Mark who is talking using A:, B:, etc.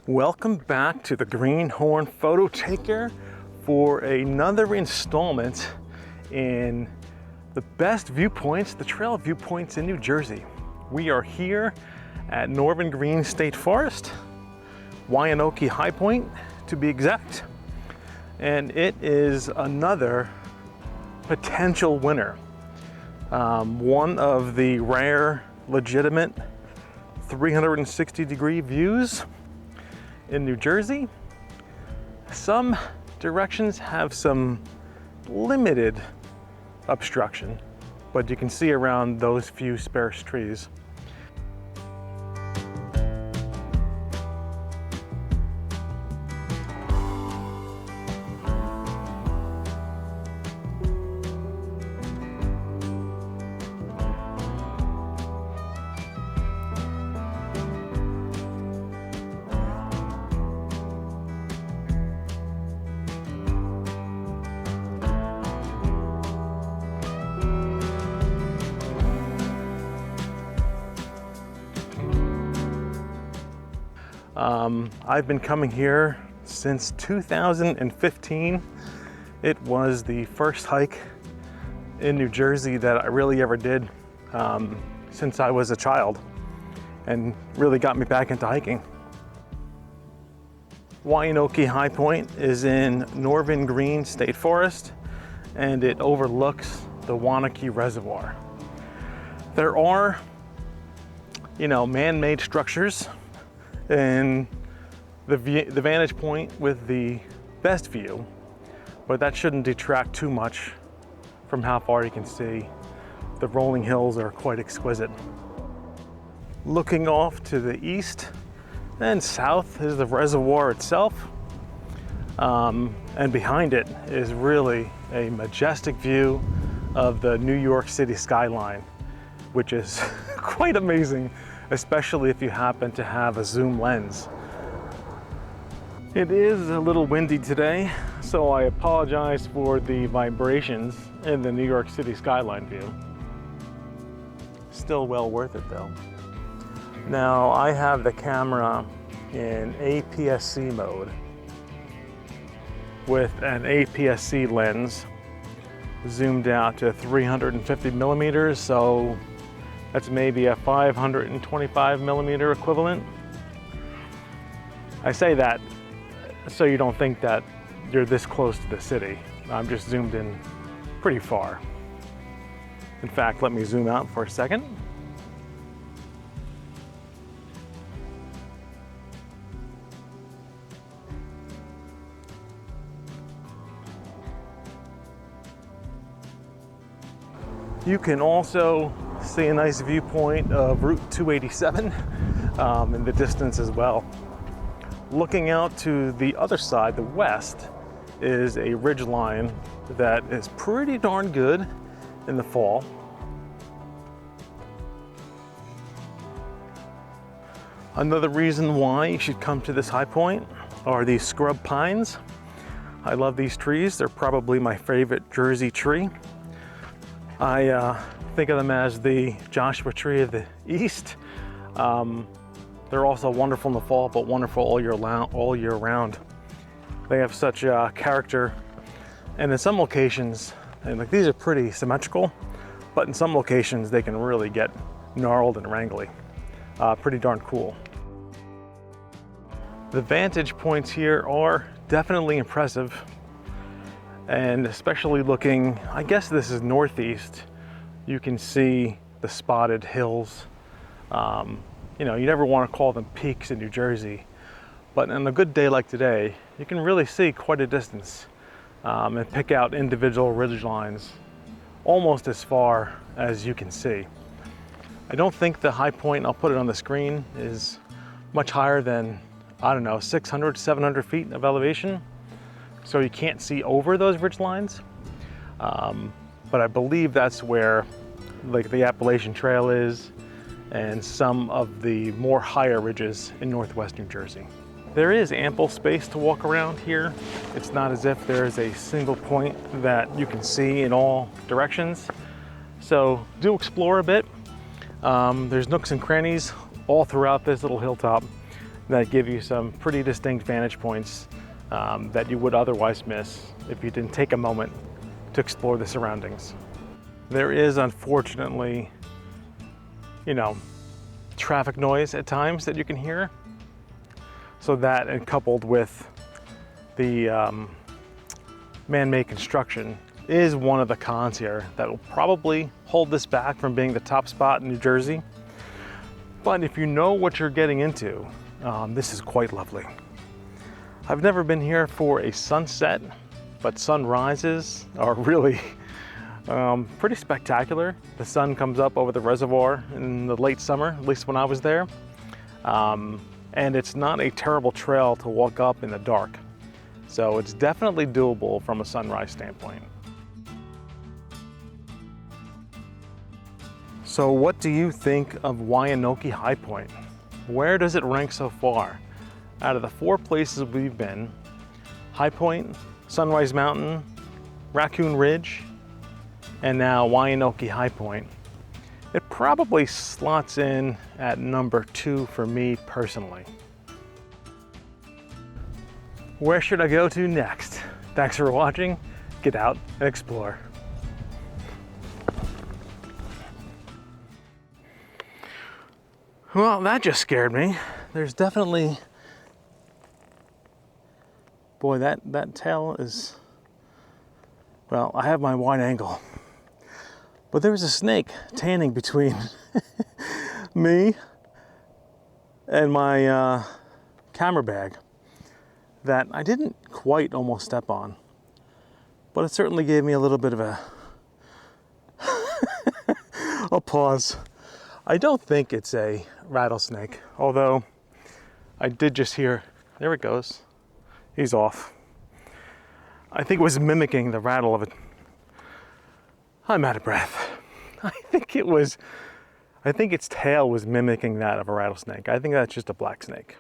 A: Welcome back to the Greenhorn Photo Taker for another installment in the best viewpoints, the trail viewpoints in New Jersey. We are here at Norvin Green State Forest, Wyanokie High Point to be exact, and it is another potential winner. One of the rare, legitimate 360-degree views in New Jersey. Some directions have some limited obstruction, but you can see around those few sparse trees. I've been coming here since 2015. It was the first hike in New Jersey that I really ever did since I was a child, and really got me back into hiking. Wyanokie High Point is in Norvin Green State Forest, and it overlooks the Wyanokie Reservoir. There are, man-made structures and the vantage point with the best view, but that shouldn't detract too much from how far you can see. The rolling hills are quite exquisite. Looking off to the east and south is the reservoir itself, and behind it is really a majestic view of the New York City skyline, which is quite amazing, especially if you happen to have a zoom lens. It is a little windy today, so I apologize for the vibrations in the New York City skyline view. Still well worth it though. Now I have the camera in APS-C mode with an APS-C lens zoomed out to 350 millimeters, so that's maybe a 525 millimeter equivalent. I say that so you don't think that you're this close to the city. I'm just zoomed in pretty far. In fact, let me zoom out for a second. You can also see a nice viewpoint of Route 287 in the distance as well. Looking out to the other side, the west, is a ridge line that is pretty darn good in the fall. Another reason why you should come to this high point are these scrub pines. I love these trees. They're probably my favorite Jersey tree. I think of them as the Joshua tree of the East. They're also wonderful in the fall, but wonderful all year round. They have such character, and in some locations, and like these are pretty symmetrical, but in some locations they can really get gnarled and wrangly. Pretty darn cool. The vantage points here are definitely impressive, and especially looking, I guess this is northeast, you can see the spotted hills. You never want to call them peaks in New Jersey, but on a good day like today, you can really see quite a distance and pick out individual ridge lines almost as far as you can see. I don't think the high point, I'll put it on the screen, is much higher than, 600, 700 feet of elevation. So you can't see over those ridge lines. But I believe that's where the Appalachian Trail is, and some of the more higher ridges in northwest New Jersey. There is ample space to walk around here. It's not as if there is a single point that you can see in all directions. So do explore a bit. There's nooks and crannies all throughout this little hilltop. that give you some pretty distinct vantage points that you would otherwise miss if you didn't take a moment to explore the surroundings. There is, unfortunately, traffic noise at times that you can hear. So that, and coupled with the man-made construction, is one of the cons here that will probably hold this back from being the top spot in New Jersey. But if you know what you're getting into, this is quite lovely. I've never been here for a sunset, but sunrises are really pretty spectacular. The sun comes up over the reservoir in the late summer, at least when I was there. And it's not a terrible trail to walk up in the dark. So it's definitely doable from a sunrise standpoint. So what do you think of Wyanokie High Point? Where does it rank so far? Out of the 4 places we've been, High Point, Sunrise Mountain, Raccoon Ridge, and now Wyanokie High Point, it probably slots in at number 2 for me personally. Where should I go to next? Thanks for watching. Get out and explore. Well, that just scared me. There's definitely, boy, that tail is, well, I have my wide angle, but there was a snake tanning between me and my camera bag that I didn't quite almost step on, but it certainly gave me a little bit of a pause. I don't think it's a rattlesnake, although I did just hear, there it goes, he's off. I think it was mimicking the rattle of it. I'm out of breath. I think its tail was mimicking that of a rattlesnake. I think that's just a black snake.